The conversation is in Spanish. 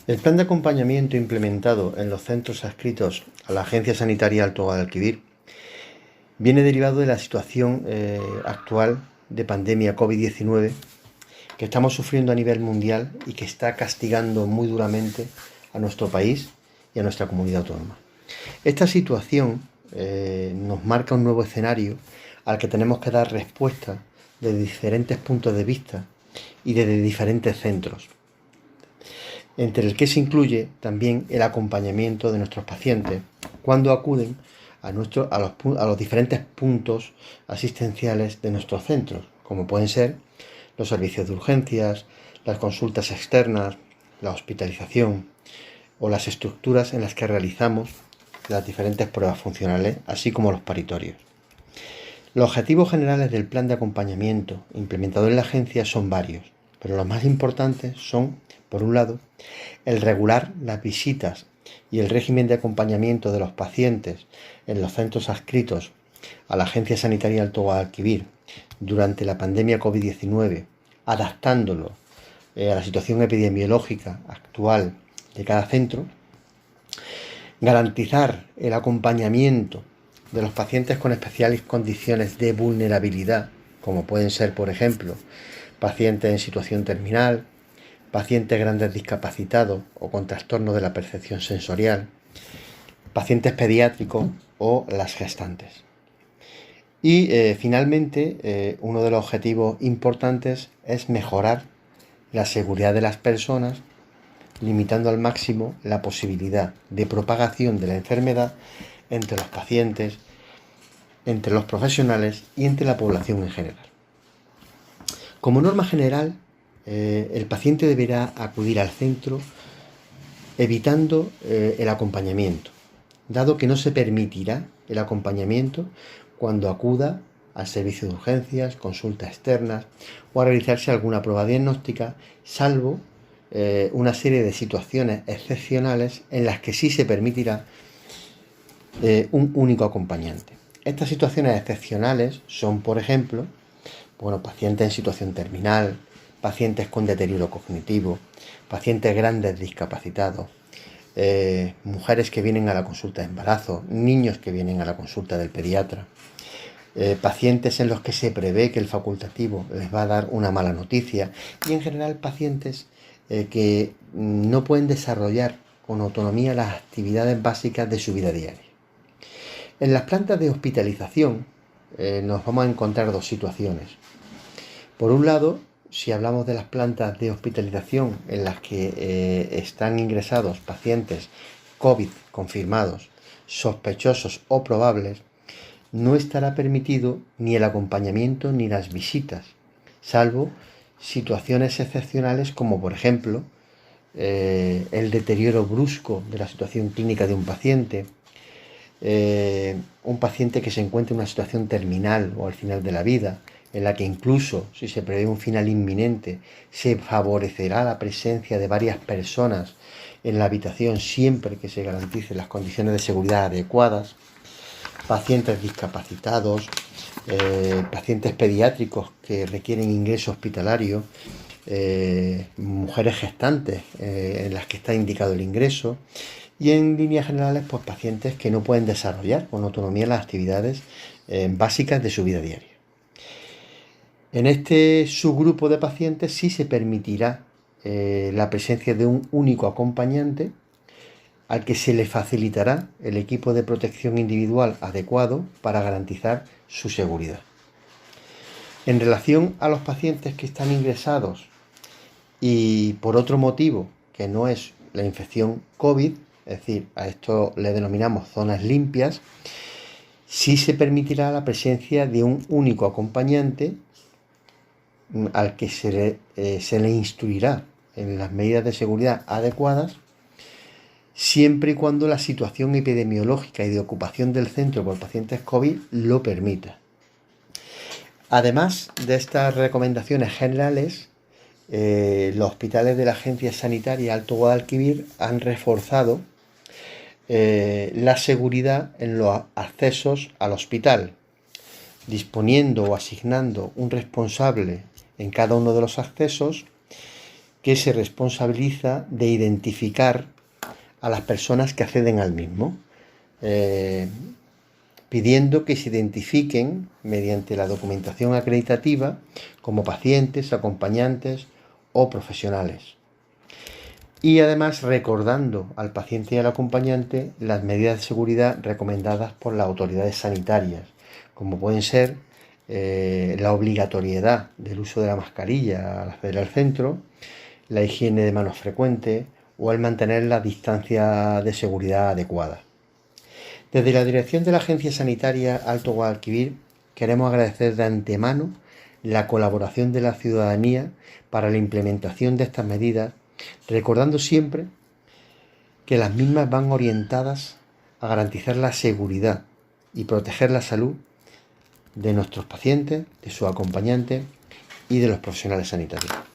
El plan de acompañamiento implementado en los centros adscritos a la Agencia Sanitaria Alto Guadalquivir viene derivado de la situación actual de pandemia COVID-19 que estamos sufriendo a nivel mundial y que está castigando muy duramente a nuestro país y a nuestra comunidad autónoma. Esta situación nos marca un nuevo escenario al que tenemos que dar respuesta desde diferentes puntos de vista y desde diferentes centros, entre el que se incluye también el acompañamiento de nuestros pacientes cuando acuden a los diferentes puntos asistenciales de nuestros centros, como pueden ser los servicios de urgencias, las consultas externas, la hospitalización o las estructuras en las que realizamos las diferentes pruebas funcionales, así como los paritorios. Los objetivos generales del plan de acompañamiento implementado en la agencia son varios, pero los más importantes son, por un lado, el regular las visitas y el régimen de acompañamiento de los pacientes en los centros adscritos a la Agencia Sanitaria Alto Guadalquivir durante la pandemia COVID-19, adaptándolo a la situación epidemiológica actual de cada centro, garantizar el acompañamiento de los pacientes con especiales condiciones de vulnerabilidad, como pueden ser, por ejemplo, pacientes en situación terminal, pacientes grandes discapacitados o con trastornos de la percepción sensorial, pacientes pediátricos o las gestantes. Y finalmente, uno de los objetivos importantes es mejorar la seguridad de las personas, limitando al máximo la posibilidad de propagación de la enfermedad entre los pacientes, entre los profesionales y entre la población en general. Como norma general, el paciente deberá acudir al centro evitando el acompañamiento, dado que no se permitirá el acompañamiento cuando acuda al servicio de urgencias, consultas externas o a realizarse alguna prueba diagnóstica, salvo una serie de situaciones excepcionales en las que sí se permitirá un único acompañante. Estas situaciones excepcionales son, por ejemplo, pacientes en situación terminal, pacientes con deterioro cognitivo, pacientes grandes discapacitados, mujeres que vienen a la consulta de embarazo, niños que vienen a la consulta del pediatra, pacientes en los que se prevé que el facultativo les va a dar una mala noticia y en general pacientes que no pueden desarrollar con autonomía las actividades básicas de su vida diaria. En las plantas de hospitalización nos vamos a encontrar dos situaciones. Por un lado, si hablamos de las plantas de hospitalización en las que están ingresados pacientes COVID confirmados, sospechosos o probables, no estará permitido ni el acompañamiento ni las visitas, salvo situaciones excepcionales como, por ejemplo, el deterioro brusco de la situación clínica de un paciente que se encuentre en una situación terminal o al final de la vida, en la que incluso si se prevé un final inminente, se favorecerá la presencia de varias personas en la habitación siempre que se garanticen las condiciones de seguridad adecuadas, pacientes discapacitados, pacientes pediátricos que requieren ingreso hospitalario, mujeres gestantes en las que está indicado el ingreso y en líneas generales pacientes que no pueden desarrollar con autonomía las actividades básicas de su vida diaria. En este subgrupo de pacientes sí se permitirá la presencia de un único acompañante al que se le facilitará el equipo de protección individual adecuado para garantizar su seguridad. En relación a los pacientes que están ingresados y por otro motivo que no es la infección COVID, es decir, a esto le denominamos zonas limpias, sí se permitirá la presencia de un único acompañante al que se le instruirá en las medidas de seguridad adecuadas, siempre y cuando la situación epidemiológica y de ocupación del centro por pacientes COVID lo permita. Además de estas recomendaciones generales, los hospitales de la Agencia Sanitaria Alto Guadalquivir han reforzado la seguridad en los accesos al hospital, disponiendo o asignando un responsable en cada uno de los accesos que se responsabiliza de identificar a las personas que acceden al mismo, pidiendo que se identifiquen mediante la documentación acreditativa como pacientes, acompañantes o profesionales. Y además recordando al paciente y al acompañante las medidas de seguridad recomendadas por las autoridades sanitarias, como pueden ser la obligatoriedad del uso de la mascarilla al acceder al centro, la higiene de manos frecuente o el mantener la distancia de seguridad adecuada. Desde la dirección de la Agencia Sanitaria Alto Guadalquivir queremos agradecer de antemano la colaboración de la ciudadanía para la implementación de estas medidas, recordando siempre que las mismas van orientadas a garantizar la seguridad y proteger la salud de nuestros pacientes, de sus acompañantes y de los profesionales sanitarios.